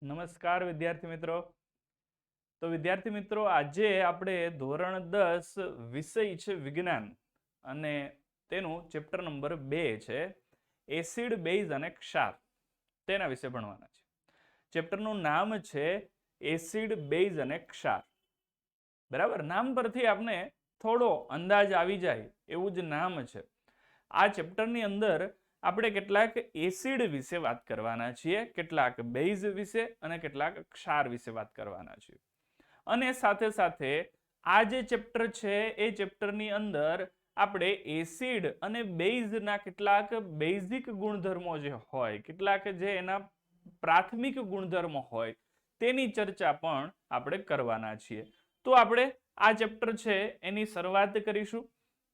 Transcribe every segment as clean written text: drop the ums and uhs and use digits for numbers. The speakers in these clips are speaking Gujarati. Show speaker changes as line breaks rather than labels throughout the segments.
નમસ્કાર વિદ્યાર્થી મિત્રો. તો વિદ્યાર્થી મિત્રો, આજે આપણે ધોરણ 10 વિષય છે વિજ્ઞાન અને તેનું ચેપ્ટર નંબર 2 છે એસિડ, બેઝ અને ક્ષાર, તેના વિશે ભણવાના છે. ચેપ્ટરનું નામ છે એસિડ, બેઝ અને ક્ષાર. બરાબર, નામ પરથી આપણે થોડો અંદાજ આવી જાય એવું જ નામ છે. આ ચેપ્ટરની અંદર આપણે કેટલાક એસિડ વિશે વાત કરવાના છીએ, કેટલાક બેઝ વિશે અને કેટલાક ક્ષાર વિશે વાત કરવાના છીએ. અને સાથે સાથે આ જે ચેપ્ટર છે એ ચેપ્ટરની અંદર આપણે એસિડ અને બેઝના કેટલાક બેઝિક ગુણધર્મો જે હોય, કેટલાક જે એના પ્રાથમિક ગુણધર્મો હોય તેની ચર્ચા પણ આપણે કરવાના છીએ. તો આપણે આ ચેપ્ટર છે એની શરૂઆત કરીશું.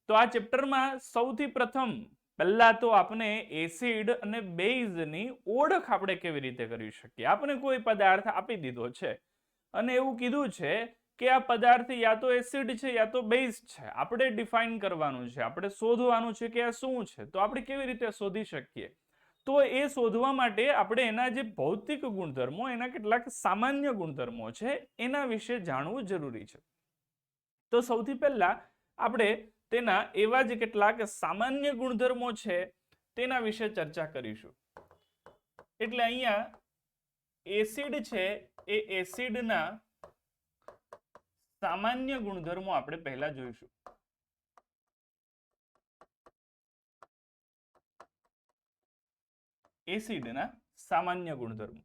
તો આ ચેપ્ટરમાં સૌથી પ્રથમ પહેલા તો આપણે એસિડ અને બેઝની ઓળખ આપણે કેવી રીતે કરી શકીએ. આપણે કોઈ પદાર્થ આપી દીધો છે અને એવું કીધું છે કે આ પદાર્થ યા તો એસિડ છે યા તો બેઝ છે. આપણે ડિફાઇન કરવાનું છે, આપણે શોધવાનું છે કે આ શું છે. તો આપણે કેવી રીતે શોધી શકીએ? તો એ શોધવા માટે આપણે એના જે ભૌતિક ગુણધર્મો, એના કેટલાક સામાન્ય ગુણધર્મો છે એના વિશે જાણવું જરૂરી છે. તો સૌથી પહેલા આપણે તેના એવા જ કેટલાક સામાન્ય ગુણધર્મો છે તેના વિશે ચર્ચા કરીશું. એટલે અહીંયા એસિડ છે એ એસિડના સામાન્ય ગુણધર્મો આપણે પહેલા જોઈશું. એસિડના સામાન્ય ગુણધર્મો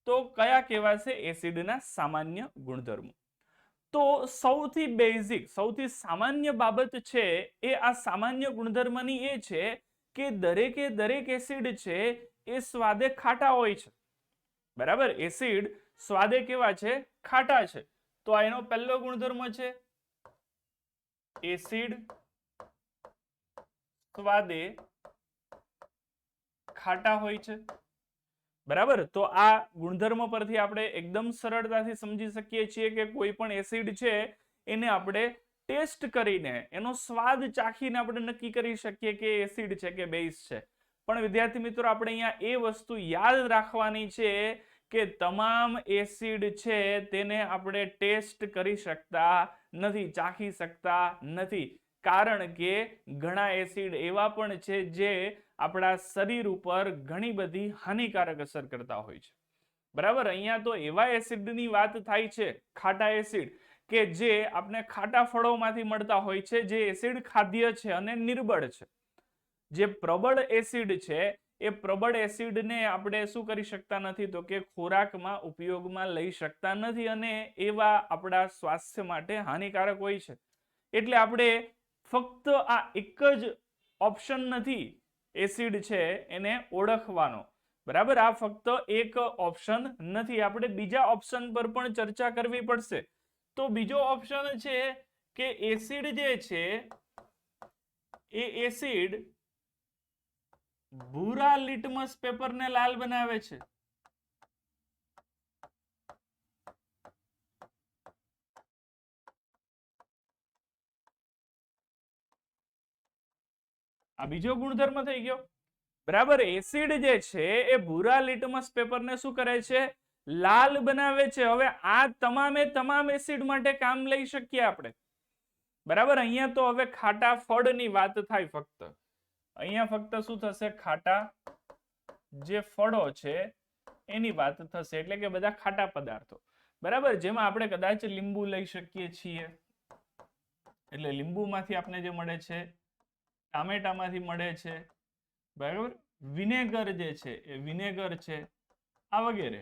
તો કયા કહેવાશે? એસિડના સામાન્ય ગુણધર્મો. તો સૌથી બેઝિક, સૌથી સામાન્ય બાબત છે એ આ સામાન્ય ગુણધર્મની એ છે કે દરેકે દરેક એસિડ છે એ સ્વાદે ખાટા હોય છે. બરાબર, એસિડ સ્વાદે કેવા છે? ખાટા છે. તો આ એનો પહેલો ગુણધર્મ છે, એસિડ સ્વાદે ખાટા હોય છે. બરાબર, તો આ ગુણધર્મ પરથી આપણે એકદમ સરળતાથી સમજી શકીએ છીએ કે કોઈ પણ એસિડ છે એને આપણે ટેસ્ટ કરીને, એનો સ્વાદ ચાખીને આપણે નક્કી કરી શકીએ કે એસિડ છે કે બેઝ છે. પણ વિદ્યાર્થી મિત્રો, આપણે અહીંયા એ વસ્તુ યાદ રાખવાની છે કે તમામ એસિડ છે તેને આપણે ટેસ્ટ કરી શકતા નથી, ચાખી શકતા નથી. કારણ કે ઘણા એસિડ એવા પણ છે જે આપણા શરીર ઉપર ઘણી બધી હાનિકારક અસર કરતા હોય છે. બરાબર, અહીંયા તો એવા એસિડની વાત થાય છે, ખાટા એસિડ, કે જે આપણે ખાટા ફળોમાંથી મળતા હોય છે, જે એસિડ ખાદ્ય છે અને નિર્બળ છે. જે પ્રબળ એસિડ છે એ પ્રબળ એસિડને આપણે શું કરી શકતા નથી? તો કે ખોરાકમાં ઉપયોગમાં લઈ શકતા નથી અને એવા આપણા સ્વાસ્થ્ય માટે હાનિકારક હોય છે. એટલે આપણે ફક્ત આ એક જ ઓપ્શન નથી એસિડ છે એને ઓળખવાનો. બરાબર, આ ફક્ત એક ઓપ્શન નથી, આપણે બીજા ઓપ્શન પર પણ ચર્ચા કરવી પડશે. તો બીજો ઓપ્શન છે કે એસિડ જે છે એ એસિડ ભૂરા લિટમસ પેપરને લાલ બનાવે છે. આ બીજો ગુણધર્મ થઈ ગયો. બરાબર, એસિડ જે છે એ ભૂરા લિટમસ પેપરને શું કરે છે? લાલ બનાવે છે. હવે આ તમામે તમામ એસિડ માટે કામ લઈ શકીએ આપણે. બરાબર, અહીંયા તો હવે ખાટા ફળની વાત થાય ફક્ત. અહીંયા ફક્ત શું થશે? ખાટા જે ફળો છે એની વાત થશે, એટલે કે બધા ખાટા પદાર્થો. બરાબર, જેમાં આપણે કદાચ લીંબુ લઈ શકીએ છીએ, એટલે લીંબુમાંથી આપણે જે મળે છે, ટામેટામાંથી મળે છે. બરાબર, વિનેગર જે છે એ વિનેગર છે, આ વગેરે.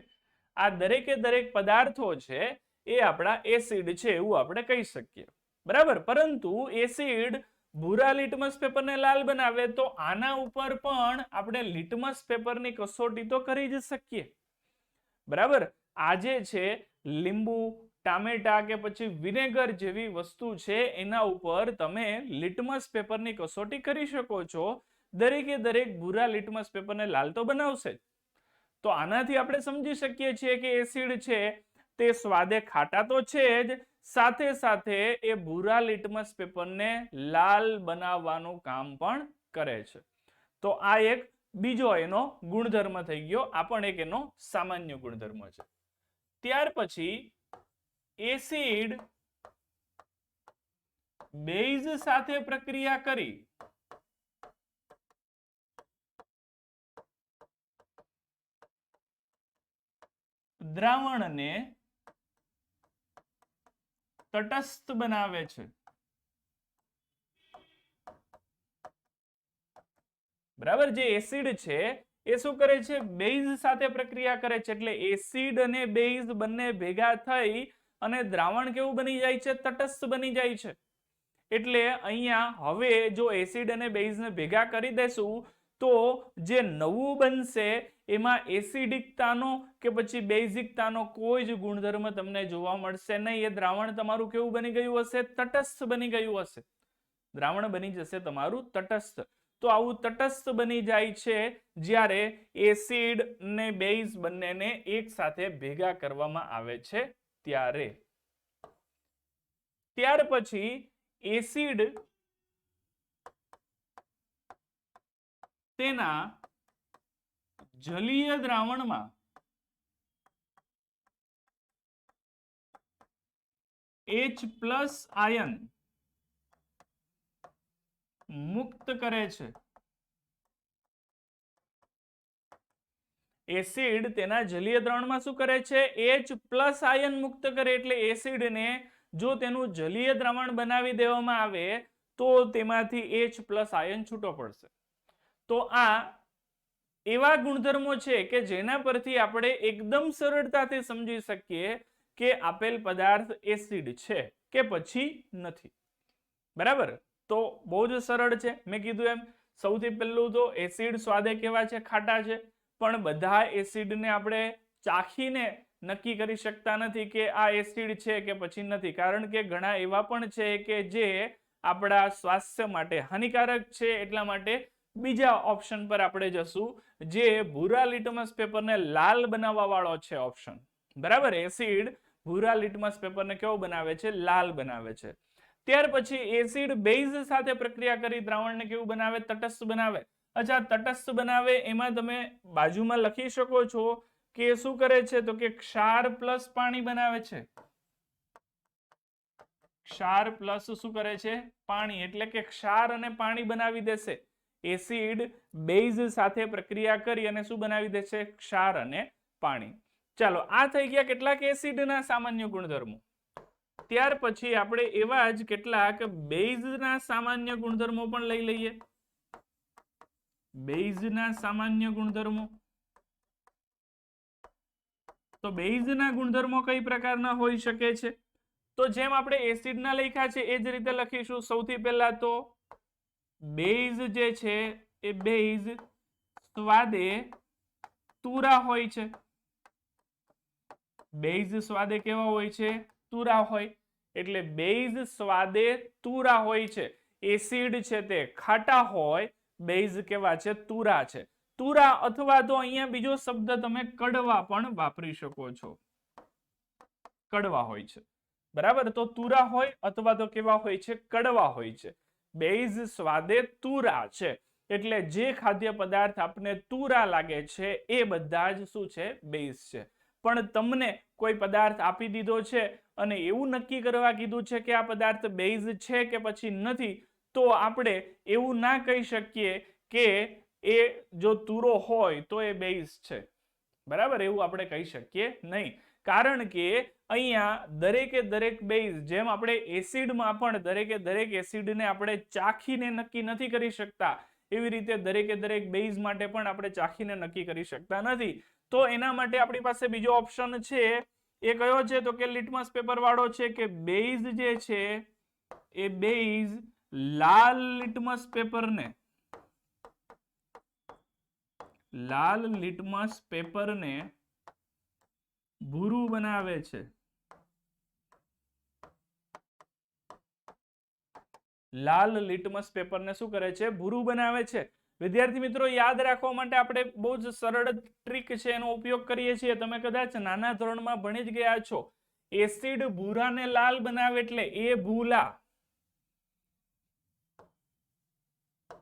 આ દરેકે દરેક પદાર્થો છે એ આપણા એસિડ છે એવું આપણે કહી શકીએ. બરાબર, પરંતુ એસિડ ભૂરા લિટમસ પેપરને લાલ બનાવે તો આના ઉપર પણ આપણે લિટમસ પેપરની કસોટી તો કરી જ શકીએ. બરાબર, આજે છે લીંબુ, ટામેટા કે પછી વિનેગર જેવી વસ્તુ છે એના ઉપર તમે લિટમસ પેપરની કસોટી કરી શકો છો. દરેકે દરેક ભૂરા લિટમસ પેપરને લાલ તો બનાવશે. તો આનાથી આપણે સમજી શકીએ છીએ કે એસિડ છે તે સ્વાદે ખાટા તો છે જ, સાથે સાથે એ ભૂરા લિટમસ પેપરને લાલ બનાવવાનું કામ પણ કરે છે. તો આ એક બીજો એનો ગુણધર્મ થઈ ગયો, આ પણ એક એનો સામાન્ય ગુણધર્મ છે. ત્યાર પછી એસિડ બેઝ સાથે પ્રક્રિયા કરી દ્રાવણને તટસ્થ બનાવે છે. બરાબર, જે એસિડ છે એ શું કરે છે? બેઝ સાથે પ્રક્રિયા કરે છે. એટલે એસિડ અને બેઝ બંને ભેગા થઈ અને દ્રાવણ કેવું બની જાય છે? તટસ્થ બની જાય છે. એટલે અહીંયા હવે જો એસિડ અને બેઝને ભેગા કરી દેશું તો જે નવું બનશે એમાં એસિડિકતાનો કે પછી બેઝિકતાનો કોઈ જ ગુણધર્મ તમને જોવા મળશે નહીં. એ દ્રાવણ તમારું કેવું બની ગયું હશે? તટસ્થ બની ગયું હશે. દ્રાવણ બની જશે તમારું તટસ્થ. તો આવું તટસ્થ બની જાય છે જ્યારે એસિડ ને બેઝ બંનેને એક સાથે ભેગા કરવામાં આવે છે ત્યારે. ત્યાર પછી એસિડ તેના જલીય દ્રાવણમાં H+ આયન મુક્ત કરે છે. એસિડ તેના જલીય દ્રાવણમાં શું કરે છે? H+ આયન મુક્ત કરે. એટલે એસિડને જો તેનું જલીય દ્રાવણ બનાવી દેવામાં આવે તો તેમાંથી H+ આયન છૂટો પડશે. તો આ એવા ગુણધર્મો છે કે જેના પરથી આપણે એકદમ સરળતાથી સમજી શકીએ કે આપેલ પદાર્થ એસિડ છે કે પછી નથી. બરાબર, તો બહુ જ સરળ છે. મેં કીધું એમ સૌથી પહેલું તો એસિડ સ્વાદે કેવા છે? ખાટા છે. પણ બધા એસિડને આપણે ચાખીને નક્કી કરી શકતા નથી કે આ એસિડ છે કે પછી નથી. કારણ કે ઘણા એવા પણ છે કે જે આપણા સ્વાસ્થ્ય માટે હાનિકારક છે. એટલા માટે બીજા ઓપ્શન પર આપણે જશું, જે ભૂરા લિટમસ પેપરને લાલ બનાવવા વાળો છે ઓપ્શન. બરાબર, એસિડ ભૂરા લિટમસ પેપરને કેવો બનાવે છે? લાલ બનાવે છે. ત્યાર પછી એસિડ બેઝ સાથે પ્રક્રિયા કરી દ્રાવણને કેવું બનાવે? તટસ્થ બનાવે. અચ્છા, તટસ્થ બનાવે એમાં તમે બાજુમાં લખી શકો છો કે શું કરે છે? તો કે ક્ષાર પ્લસ પાણી બનાવે છે. ક્ષાર પ્લસ શું કરે છે? પાણી. એટલે કે ક્ષાર અને પાણી બનાવી દેશે. એસિડ બેઝ સાથે પ્રક્રિયા કરી અને શું બનાવી દેશે? ક્ષાર અને પાણી. ચાલો, આ થઈ ગયા કેટલાક એસિડના સામાન્ય ગુણધર્મો. ત્યાર પછી આપણે એવા જ કેટલાક બેઝના સામાન્ય ગુણધર્મો પણ લઈ લઈએ. બેઝના સામાન્ય ગુણધર્મો. તો બેઝના ગુણધર્મો કઈ પ્રકારના હોઈ શકે છે? તો જેમ આપણે એસિડના લખ્યા છે એ જ રીતે લખીશું. સૌથી પહેલા તો બેઝ જે છે એ બેઝ સ્વાદે તુરા હોય છે. બેઝ સ્વાદે કેવા હોય છે? તુરા હોય. એટલે બેઝ સ્વાદે તુરા હોય છે. એસિડ છે તે ખાટા હોય, બેઝ કેવા છે? તુરા છે. તુરા અથવા તો અહીંયા બીજો શબ્દ તમે કડવા પણ વાપરી શકો છો. કડવા હોય છે. બરાબર, તો તુરા હોય અથવા તો કેવા હોય છે? કડવા હોય છે. બેઝ સ્વાદે તુરા છે. એટલે જે ખાદ્ય પદાર્થ આપને તુરા લાગે છે એ બધા જ શું છે? બેઝ છે. પણ તમને કોઈ પદાર્થ આપી દીધો છે અને એવું નક્કી કરવા કીધું છે કે આ પદાર્થ બેઝ છે કે પછી નથી, તો આપણે એવું ના કહી શકીએ કે એ જો તુરો હોય તો એ બેઝ છે. બરાબર, એવું આપણે કહી શકીએ નહીં. કારણ કે અહીંયા દરેકે દરેક બેઝ, જેમ આપણે એસિડમાં પણ દરેકે દરેક એસિડને આપણે ચાખીને નક્કી નથી કરી શકતા, એવી રીતે દરેકે દરેક બેઝ માટે પણ આપણે ચાખીને નક્કી કરી શકતા નથી. તો એના માટે આપણી પાસે બીજો ઓપ્શન છે. એ કયો છે? તો કે લિટમસ પેપર વાળો છે કે બેઝ જે છે એ બેઝ લાલ લિટમસ પેપરને ભૂરું બનાવે છે. લાલ લિટમસ પેપરને શું કરે છે? ભૂરું બનાવે છે. વિદ્યાર્થી મિત્રો, યાદ રાખવા માટે આપણે બહુ જ સરળ ટ્રીક છે એનો ઉપયોગ કરીએ છીએ. તમે કદાચ નાના ધોરણમાં ભણી જ ગયા છો. એસિડ ભૂરાને લાલ બનાવે એટલે એ ભૂલા.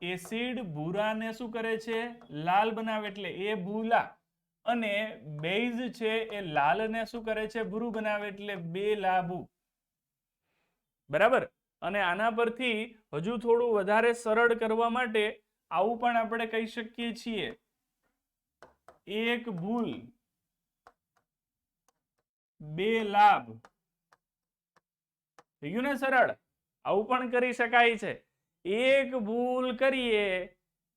એસિડ ભૂરાને શું કરે છે? લાલ બનાવે, એટલે એ ભૂલા. અને બેઝ છે એ લાલને શું કરે છે? ભૂરું બનાવે, એટલે બે લાભુ. બરાબર. અને આના પરથી હજુ થોડું વધારે સરળ કરવા માટે આવું પણ આપણે કહી શકીએ છીએ, એક ભૂલ બે લાભ. થઈ ગયું ને સરળ? આવું પણ કરી શકાય છે. એક ભૂલ કરીએ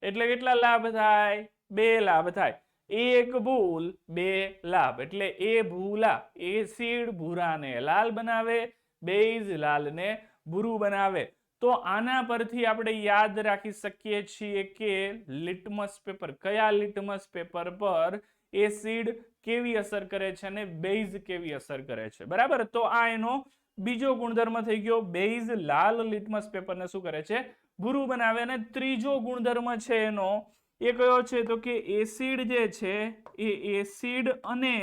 એટલે કેટલા લાભ થાય? બે લાભ થાય. એક ભૂલ બે લાભ, એટલે એ ભૂલા એસિડ ભૂરાને લાલ બનાવે, બેઝ લાલને ભૂરું બનાવે. તો આના પરથી આપણે યાદ રાખી શકીએ છીએ કે લિટમસ પેપર, કયા લિટમસ પેપર પર એસિડ કેવી અસર કરે છે અને બેઝ કેવી અસર કરે છે. બરાબર. તો આ એનો બીજો ગુણધર્મ થઈ ગયો. બેઝ લાલ લિટમસ પેપરને શું કરે છે? ભૂરું બનાવે. અને ત્રીજો ગુણધર્મ છે એનો એ કયો છે? તો કે એસિડ જે છે એ એસિડ અને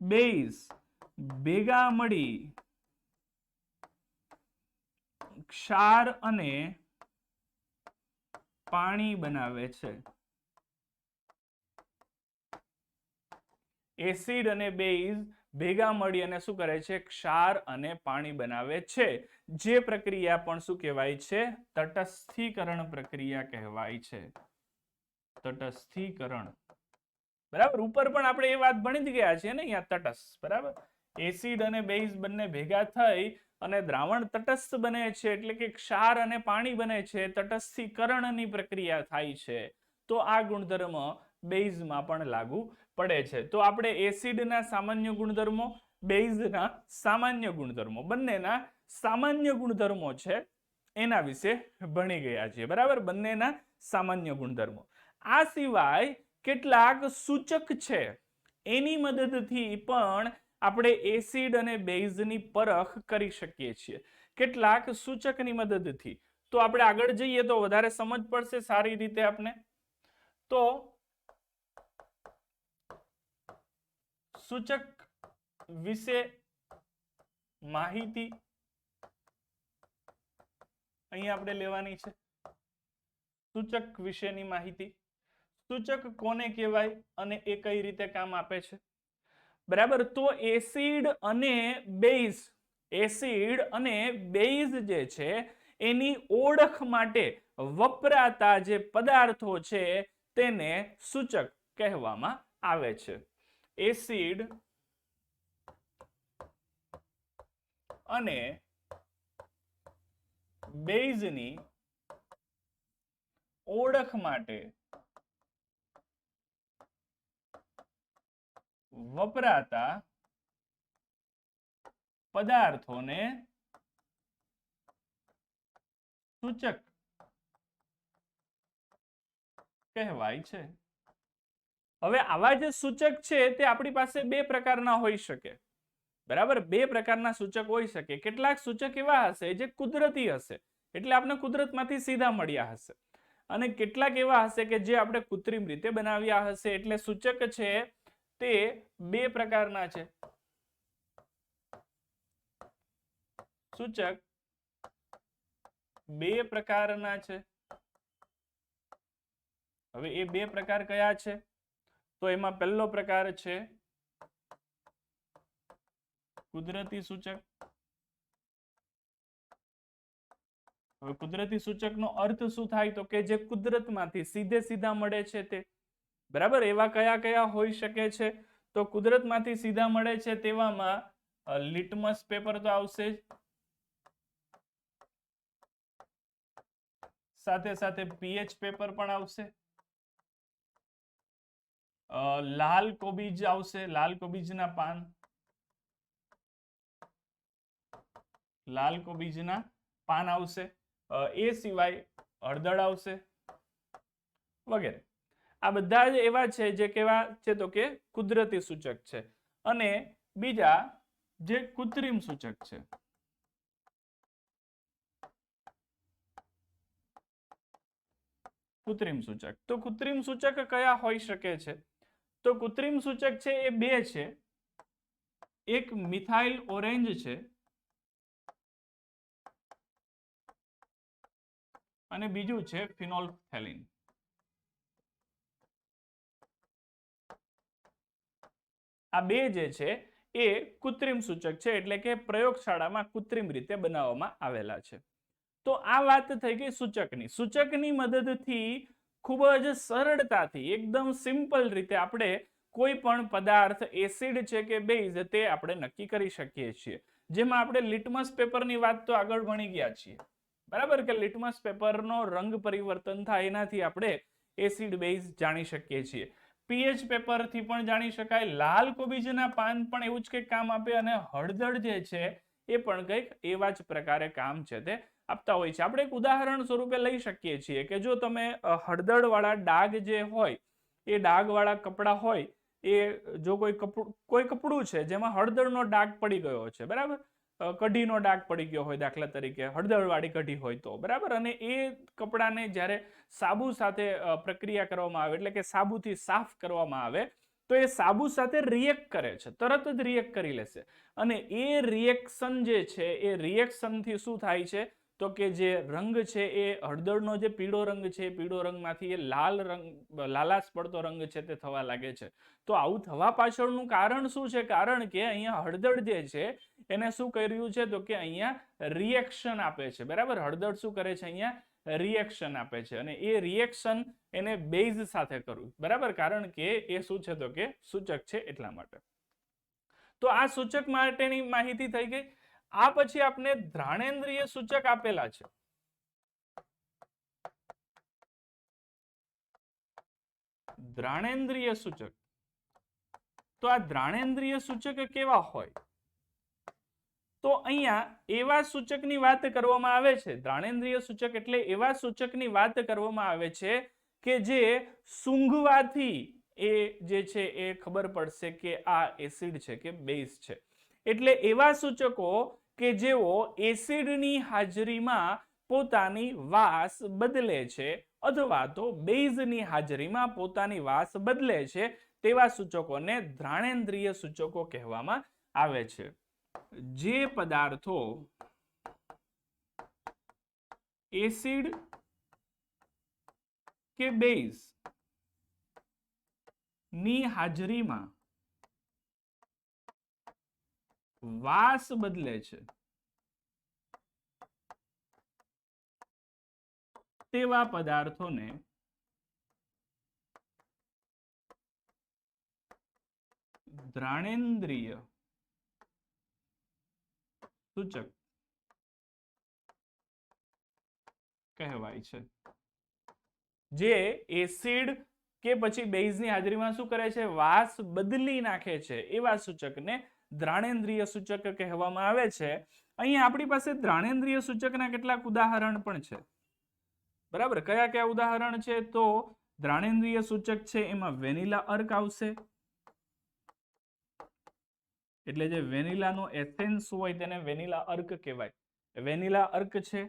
બેઝ ભેગા મળી ક્ષાર અને પાણી બનાવે છે. એસિડ અને બેઝ ભેગા મળી અને શું કરે છે? ક્ષાર અને પાણી બનાવે છે. જે પ્રક્રિયા પણ શું કહેવાય છે? તટસ્થીકરણ પ્રક્રિયા કહેવાય છે. તટસ્થીકરણ. બરાબર. ઉપર પણ આપણે એ વાત ભણી જ ગયા છીએ ને અહીંયા તટસ્થ. બરાબર. એસિડ અને બેઝ બંને ભેગા થઈ અને દ્રાવણ તટસ્થ બને છે, એટલે કે ક્ષાર અને પાણી બને છે. તટસ્થીકરણની પ્રક્રિયા થાય છે. તો આ ગુણધર્મ બેઝમાં પણ લાગુ પડે છે. તો આપણે એસિડના સામાન્ય ગુણધર્મો, બેઝના સામાન્ય ગુણધર્મો, બંનેના સામાન્ય ગુણધર્મો છે એના વિશે ભણી ગયા છીએ. બરાબર. બંનેના સામાન્ય ગુણધર્મો. આ સિવાય કેટલાક સૂચક છે, એની મદદથી પણ આપણે એસિડ અને બેઝની પરખ કરી શકીએ છીએ. કેટલાક સૂચકની મદદથી. તો આપણે આગળ જઈએ તો વધારે સમજ પડશે સારી રીતે આપને. તો સૂચક વિશે માહિતી અહીં આપણે લેવાની છે. સૂચક વિશેની માહિતી. સૂચક કોને કહેવાય અને એ કઈ રીતે કામ આપે છે? બરાબર. તો એસિડ અને બેઝ, એસિડ અને બેઝ જે છે એની ઓળખ માટે વપરાતા જે પદાર્થો છે તેને સૂચક કહેવામાં આવે છે. એસિડ અને બેઝની ઓળખ માટે વપરાતા પદાર્થોને સૂચક કહેવાય છે. હવે આવા જે સૂચક છે તે આપણી પાસે બે પ્રકારના હોઈ શકે. બરાબર. બે પ્રકારના સૂચક હોઈ શકે. કેટલાક સૂચક એવા હશે જે કુદરતી હશે, એટલે આપણે કુદરતમાંથી સીધા મળ્યા હશે. અને કેટલાક એવા હશે કે જે આપણે કૃત્રિમ રીતે બનાવ્યા હશે. એટલે સૂચક છે તે બે પ્રકારના છે. સૂચક બે પ્રકારના છે. હવે એ બે પ્રકાર કયા છે? તો એમાં પહેલો પ્રકાર છે કુદરતી સૂચક. હવે કુદરતી સૂચકનો અર્થ શું થાય? તો કે જે કુદરતમાંથી સીધે સીધા મળે છે તે. બરાબર. એવા કયા કયા હોઈ શકે છે? તો કુદરતમાંથી સીધા મળે છે તેવામાં લિટમસ પેપર તો આવશે જ, સાથે સાથે પીએચ પેપર પણ આવશે, લાલ કોબીજ આવશે, લાલ કોબીજના પાન, લાલ કોબીજના પાન આવશે. એ સિવાય હળદર આવશે વગેરે. આ બધા જ એવા છે જે કેવા છે? તો કે કુદરતી સૂચક છે. અને બીજા જે કૃત્રિમ સૂચક છે. કૃત્રિમ સૂચક. તો કૃત્રિમ સૂચક કયા હોઈ શકે છે? તો કૃત્રિમ સૂચક છે એ બે છે. એક મિથાઇલ ઓરેન્જ છે અને બીજું છે ફિનોલ્ફથેલિન. આ બે જે છે એ કૃત્રિમ સૂચક છે, એટલે કે પ્રયોગશાળામાં કૃત્રિમ રીતે બનાવવામાં આવેલા છે. તો આ વાત થઈ ગઈ સૂચકની. સૂચકની મદદથી ખૂબ જ સરળતાથી એકદમ સિમ્પલ રીતે આપણે કોઈ પણ પદાર્થ એસિડ છે કે બેઝ તે આપણે નક્કી કરી શકીએ છીએ. જેમાં આપણે લિટમસ પેપરની વાત તો આગળ ભણી ગયા છીએ, બરાબર, કે લિટમસ પેપરનો રંગ પરિવર્તન થાય એનાથી આપણે એસિડ બેઝ જાણી શકીએ છીએ. પીએચ પેપરથી પણ જાણી શકાય. લાલ કોબીજના પાન પણ એવું જ કંઈક કામ આપે, અને હળદર જે છે એ પણ કંઈક એવા જ પ્રકારે કામ છે તે આપતા હોય છે. આપણે એક ઉદાહરણ સ્વરૂપે લઈ શકીએ છીએ કે જો તમે હળદરવાળા ડાઘ જે હોય એ ડાઘવાળા કપડા હોય, એ જો કોઈ કપડું છે જેમાં હળદરનો ડાઘ પડી ગયો છે, બરાબર, કઢીનો ડાઘ પડી ગયો હોય, દાખલા તરીકે હળદરવાળી કઢી હોય તો, બરાબર, અને એ કપડાને જ્યારે સાબુ સાથે પ્રક્રિયા કરવામાં આવે, એટલે કે સાબુથી સાફ કરવામાં આવે, તો એ સાબુ સાથે રિએક્ટ કરે છે, તરત જ રિએક્ટ કરી લેશે. અને એ રિએક્શન જે છે એ રિએક્શનથી શું થાય છે તો કે જે રંગ છે એ હળદરનો જે પીળો રંગ છે એ પીળો રંગમાંથી એ લાલ રંગ, લાલાશ પડતો રંગ છે તે થવા લાગે છે. તો આવું થવા પાછળનું કારણ શું છે? કારણ કે અહીંયા હળદર જે છે એને શું કર્યું છે તો કે અહીંયા રિએક્શન આપે છે, બરાબર. હળદર શું કરે છે? અહીંયા રિએક્શન આપે છે, અને એ રિએક્શન એને બેઝ સાથે કરવું, બરાબર, કારણ કે એ શું છે તો કે સૂચક છે એટલા માટે. તો આ સૂચક માટેની માહિતી થઈ ગઈ. આ પછી આપણે ઘ્રાણેન્દ્રિય સૂચક આપેલા છે. ઘ્રાણેન્દ્રિય સૂચક. તો આ ઘ્રાણેન્દ્રિય સૂચક કેવા હોય? તો અહીંયા એવા સૂચકની વાત કરવામાં આવે છે. ઘ્રાણેન્દ્રિય સૂચક એટલે એવા સૂચકની વાત કરવામાં આવે છે કે જે સૂંઘવાથી એ જે છે એ ખબર પડશે કે આ એસિડ છે કે બેઝ છે. એટલે એવા સૂચકો કે જેઓ એસિડની હાજરીમાં પોતાની વાસ બદલે છે અથવા તો બેઝની હાજરીમાં પોતાની વાસ બદલે છે, તેવા સૂચકોને ઘ્રાણેન્દ્રિય સૂચકો કહેવામાં આવે છે. જે પદાર્થો એસિડ કે બેઝ ની હાજરીમાં વાસ બદલે છે તેવા પદાર્થોને ઘ્રાણેન્દ્રિય સૂચક કહેવાય છે. જે એસિડ કે પછી બેઝની હાજરીમાં શું કરે છે? વાસ બદલી નાખે છે. એવા સૂચકને ઘ્રાણેન્દ્રિય સૂચક કહેવામાં આવે છે. અહીંયા આપણી પાસે ઘ્રાણેન્દ્રિય સૂચકના કેટલાક ઉદાહરણ પણ છે, બરાબર. કયા કયા ઉદાહરણ છે? તો ઘ્રાણેન્દ્રિય સૂચક છે એમાં વેનીલા અર્ક આવશે, એટલે જે વેનીલાનો એસેન્સ હોય તેને વેનીલા અર્ક કહેવાય. વેનીલા અર્ક છે.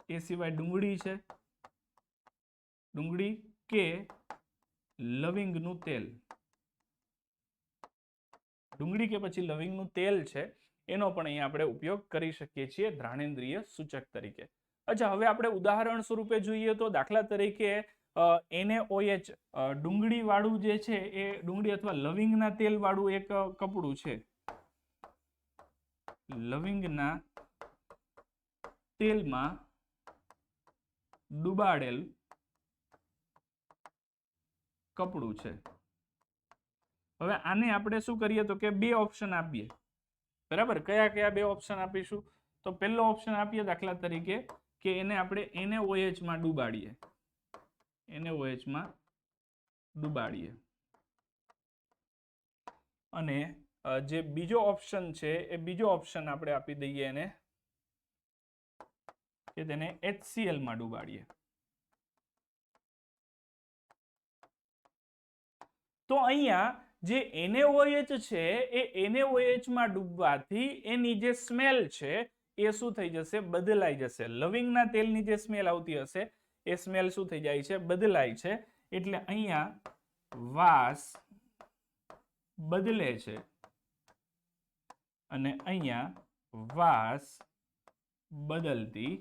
એ સિવાય ડુંગળી છે, ડુંગળી કે લવિંગનું તેલ. ડુંગળી કે પછી લવિંગનું તેલ છે એનો પણ અહીંયા આપણે ઉપયોગ કરી શકીએ છીએ ઘ્રાણેન્દ્રિય સૂચક તરીકે. અચ્છા, હવે આપણે ઉદાહરણ સ્વરૂપે જોઈએ તો દાખલા તરીકે NaOH ડુંગળી વાળું જે છે એ ડુંગળી અથવા લવિંગના તેલ વાળું એક કપડું છે. લવિંગના તેલમાં ડુબાડેલ કપડું છે. હવે આને આપણે શું કરીએ તો કે બે ઓપ્શન આપીએ, બરાબર. કયા કયા બે ઓપ્શન આપીશું? તો પહેલો ઓપ્શન આપીએ દાખલા તરીકે કે એને આપણે NaOH માં ડુબાડીએ, NaOH માં ડુબાડીએ. અને જે બીજો ઓપ્શન છે એ બીજો ઓપ્શન આપણે આપી દઈએ એને કે તેને HCl માં ડુબાડીએ. તો અહીંયા જે NaOH છે એ NaOH માં ડૂબવાથી એની જે સ્મેલ છે એ શું થઈ જશે? બદલાઈ જશે. લવિંગના તેલની જે સ્મેલ આવતી હશે એ સ્મેલ શું થઈ જાય છે? બદલાય છે. એટલે અહીંયા વાસ બદલે છે અને અહીંયા વાસ બદલતી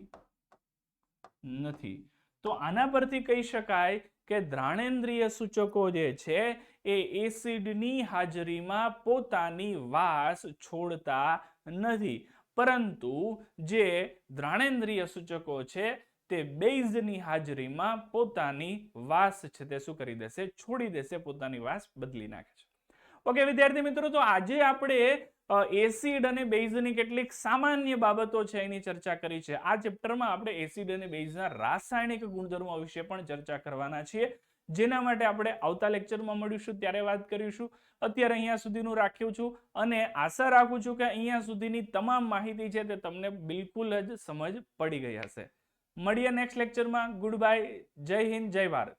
નથી. તો આના પરથી કહી શકાય કે દ્રાણેન્દ્રિય સૂચકો જે છે એ એસિડની હાજરીમાં પોતાની વાસ છોડતા નથી, પરંતુ જે દ્રાણેન્દ્રિય સૂચકો છે તે બેઝની હાજરીમાં પોતાની વાસ છે તે શું કરી દેશે, છોડી દેશે, પોતાની વાસ બદલી નાખે છે. ઓકે વિદ્યાર્થી મિત્રો, તો આજે આપણે એસિડ અને બેઝની કેટલીક સામાન્ય બાબતો છે એની ચર્ચા કરી છે. આ ચેપ્ટરમાં આપણે એસિડ અને બેઝના રાસાયણિક ગુણધર્મો વિશે પણ ચર્ચા કરવાના છીએ, જેના માટે આપણે આવતા લેક્ચરમાં મળીશું ત્યારે વાત કરીશું. અત્યારે અહીંયા સુધીનું રાખ્યું છું અને આશા રાખું છું કે અહીંયા સુધીની તમામ માહિતી છે તે તમને બિલકુલ જ સમજ પડી ગઈ હશે. મળીએ નેક્સ્ટ લેક્ચરમાં. Good bye. જય હિન્દ, જય ભારત.